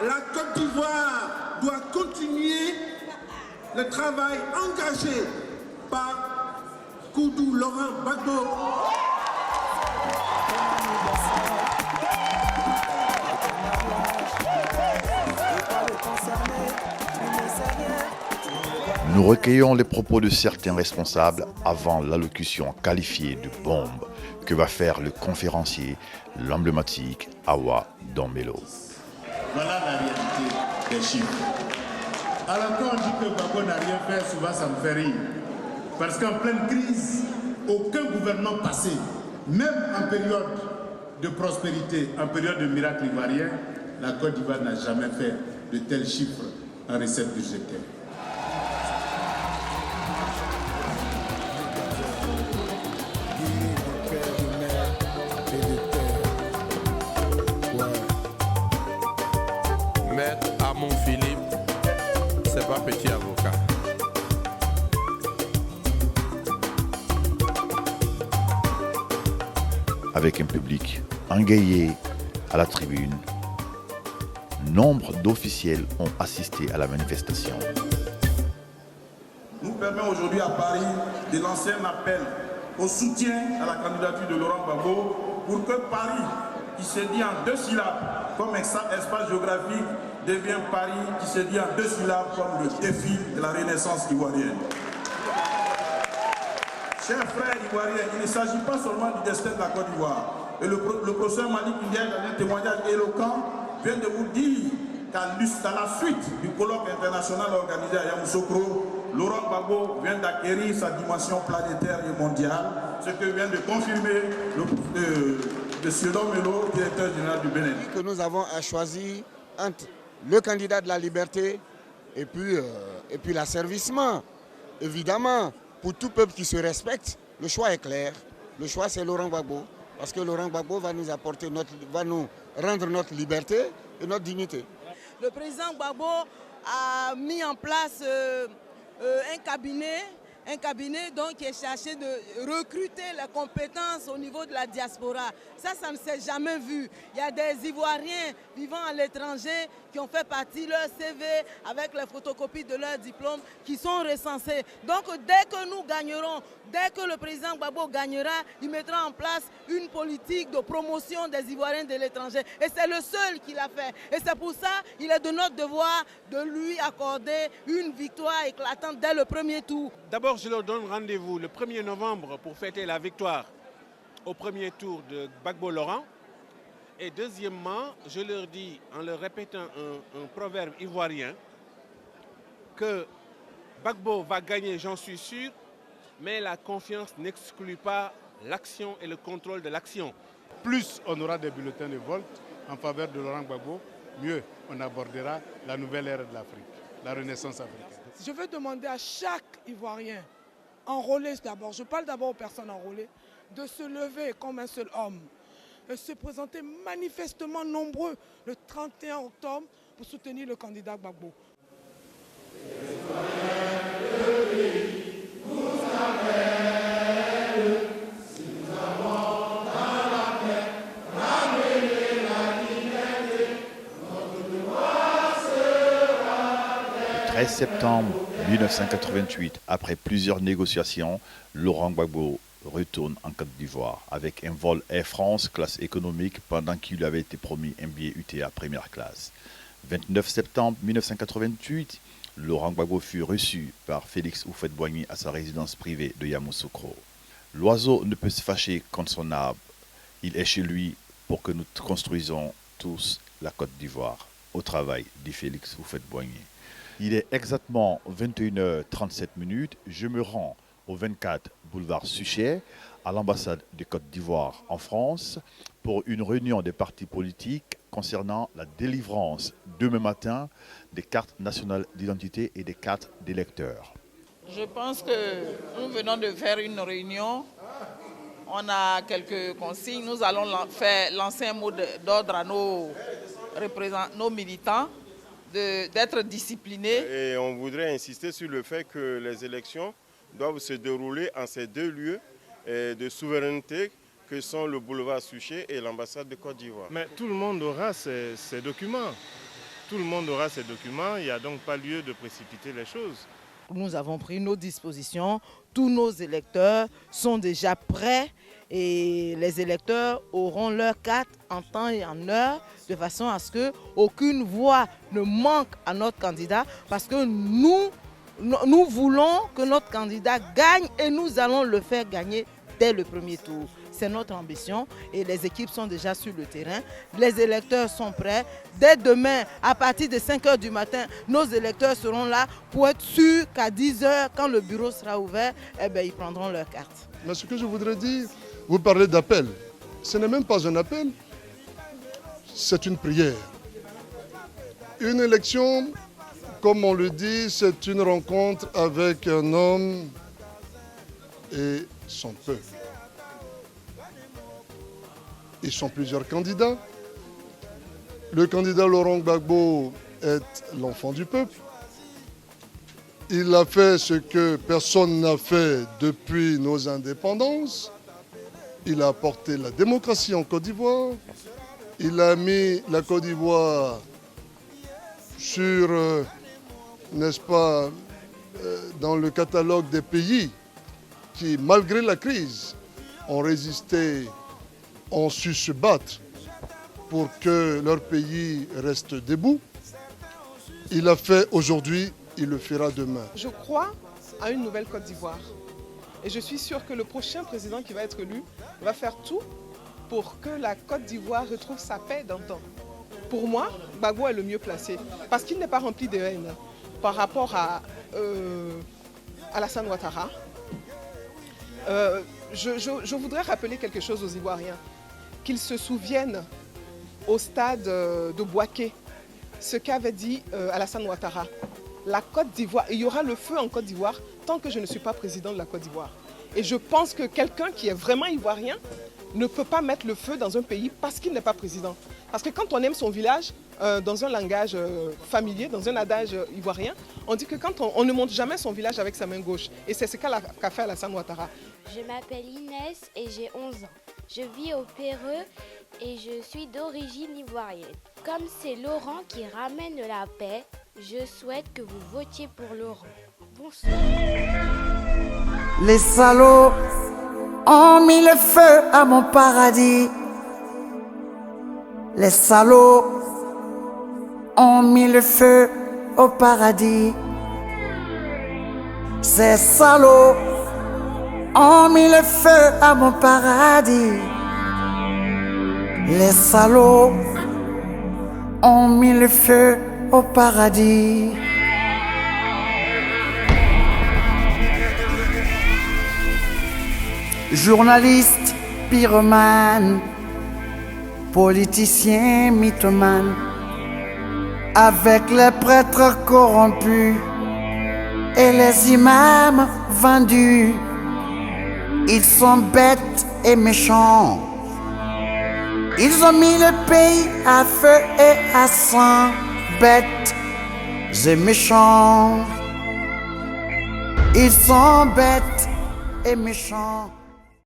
La Côte d'Ivoire doit continuer le travail engagé par Koudou Laurent Gbagbo. Nous recueillons les propos de certains responsables avant l'allocution qualifiée de bombe que va faire le conférencier, l'emblématique Awa Dombello. Voilà la réalité des chiffres. Alors quand on dit que Gbagbo n'a rien fait, souvent ça me fait rire. Parce qu'en pleine crise, aucun gouvernement passé, même en période de prospérité, en période de miracle ivoirien, la Côte d'Ivoire n'a jamais fait de tels chiffres en recettes budgétaires. Maître Amon Philippe, c'est pas petit avocat. Avec un public engagé à la tribune, nombre d'officiels ont assisté à la manifestation. Nous permet aujourd'hui à Paris de lancer un appel au soutien à la candidature de Laurent Gbagbo pour que Paris, qui se dit en 2 syllabes, comme espace géographique, devient Paris qui se dit en 2 syllabes comme le défi de la renaissance ivoirienne. Chers frères ivoiriens, il ne s'agit pas seulement du destin de la Côte d'Ivoire. Et le professeur Malik Ndiaye, dans un témoignage éloquent, vient de vous dire qu'à la suite du colloque international organisé à Yamoussoukro, Laurent Gbagbo vient d'acquérir sa dimension planétaire et mondiale, ce que vient de confirmer M. Dombello, directeur général du Bénin. Que nous avons à choisir entre le candidat de la liberté et puis l'asservissement. Évidemment, pour tout peuple qui se respecte, le choix est clair. Le choix, c'est Laurent Gbagbo. Parce que Laurent Gbagbo va nous apporter va nous rendre notre liberté et notre dignité. Le président Gbagbo a mis en place un cabinet donc, qui est chargé de recruter les compétences au niveau de la diaspora. Ça ne s'est jamais vu. Il y a des Ivoiriens vivant à l'étranger qui ont fait partie de leur CV avec les photocopies de leurs diplômes qui sont recensés. Donc dès que nous gagnerons, dès que le président Gbagbo gagnera, il mettra en place une politique de promotion des Ivoiriens de l'étranger. Et c'est le seul qui l'a fait. Et c'est pour ça qu'il est de notre devoir de lui accorder une victoire éclatante dès le premier tour. D'abord, je leur donne rendez-vous le 1er novembre pour fêter la victoire au premier tour de Gbagbo Laurent. Et deuxièmement, je leur dis, en leur répétant un proverbe ivoirien, que Gbagbo va gagner, j'en suis sûr, mais la confiance n'exclut pas l'action et le contrôle de l'action. Plus on aura des bulletins de vote en faveur de Laurent Gbagbo, mieux on abordera la nouvelle ère de l'Afrique, la renaissance africaine. Je veux demander à chaque Ivoirien, enrôlé d'abord, je parle d'abord aux personnes enrôlées, de se lever comme un seul homme, et se présenter manifestement nombreux le 31 octobre pour soutenir le candidat Gbagbo. Le 13 septembre 1988, après plusieurs négociations, Laurent Gbagbo retourne en Côte d'Ivoire avec un vol Air France classe économique pendant qu'il lui avait été promis un billet UTA première classe. 29 septembre 1988, Laurent Gbagbo fut reçu par Félix Houphouët-Boigny à sa résidence privée de Yamoussoukro. L'oiseau ne peut se fâcher contre son arbre. Il est chez lui pour que nous construisons tous la Côte d'Ivoire. Au travail, dit Félix Houphouët-Boigny. Il est exactement 21h37. Je me rends au 24 boulevard Suchet, à l'ambassade de Côte d'Ivoire en France, pour une réunion des partis politiques concernant la délivrance demain matin des cartes nationales d'identité et des cartes d'électeurs. Je pense que nous venons de faire une réunion. On a quelques consignes. Nous allons lancer un mot d'ordre à nos militants d'être disciplinés. Et on voudrait insister sur le fait que les élections doivent se dérouler en ces 2 lieux de souveraineté que sont le boulevard Suchet et l'ambassade de Côte d'Ivoire. Mais tout le monde aura ces documents. tout le monde aura ces documents, il n'y a donc pas lieu de précipiter les choses. Nous avons pris nos dispositions, tous nos électeurs sont déjà prêts et les électeurs auront leur carte en temps et en heure de façon à ce qu'aucune voix ne manque à notre candidat parce que nous voulons que notre candidat gagne et nous allons le faire gagner dès le premier tour. C'est notre ambition et les équipes sont déjà sur le terrain. Les électeurs sont prêts. Dès demain, à partir de 5 h du matin, nos électeurs seront là pour être sûrs qu'à 10 h, quand le bureau sera ouvert, ils prendront leur carte. Mais ce que je voudrais dire, vous parlez d'appel. Ce n'est même pas un appel, c'est une prière. Une élection, comme on le dit, c'est une rencontre avec un homme et son peuple. Ils sont plusieurs candidats. Le candidat Laurent Gbagbo est l'enfant du peuple. Il a fait ce que personne n'a fait depuis nos indépendances. Il a apporté la démocratie en Côte d'Ivoire. Il a mis la Côte d'Ivoire sur, n'est-ce pas, dans le catalogue des pays qui, malgré la crise, ont résisté, ont su se battre pour que leur pays reste debout. Il l'a fait aujourd'hui, il le fera demain. Je crois à une nouvelle Côte d'Ivoire. Et je suis sûre que le prochain président qui va être élu va faire tout pour que la Côte d'Ivoire retrouve sa paix d'antan. Pour moi, Gbagbo est le mieux placé parce qu'il n'est pas rempli de haine par rapport à Alassane Ouattara. Je voudrais rappeler quelque chose aux Ivoiriens, qu'ils se souviennent au stade de Bouaké, ce qu'avait dit Alassane Ouattara. La Côte d'Ivoire, il y aura le feu en Côte d'Ivoire tant que je ne suis pas président de la Côte d'Ivoire. Et je pense que quelqu'un qui est vraiment ivoirien ne peut pas mettre le feu dans un pays parce qu'il n'est pas président. Parce que quand on aime son village, dans un langage familier, dans un adage ivoirien, on dit que quand on ne monte jamais son village avec sa main gauche. Et c'est ce qu'a fait Alassane Ouattara. Je m'appelle Inès et j'ai 11 ans. Je vis au Pérou et je suis d'origine ivoirienne. Comme c'est Laurent qui ramène la paix, je souhaite que vous votiez pour Laurent. Bonsoir. Les salauds ont mis le feu à mon paradis. Les salauds ont mis le feu au paradis. Ces salauds ont mis le feu à mon paradis. Les salauds ont mis le feu au paradis. Journaliste, pyromane, politicien, mythomane, avec les prêtres corrompus et les imams vendus, ils sont bêtes et méchants. Ils ont mis le pays à feu et à sang, bêtes et méchants. Ils sont bêtes et méchants.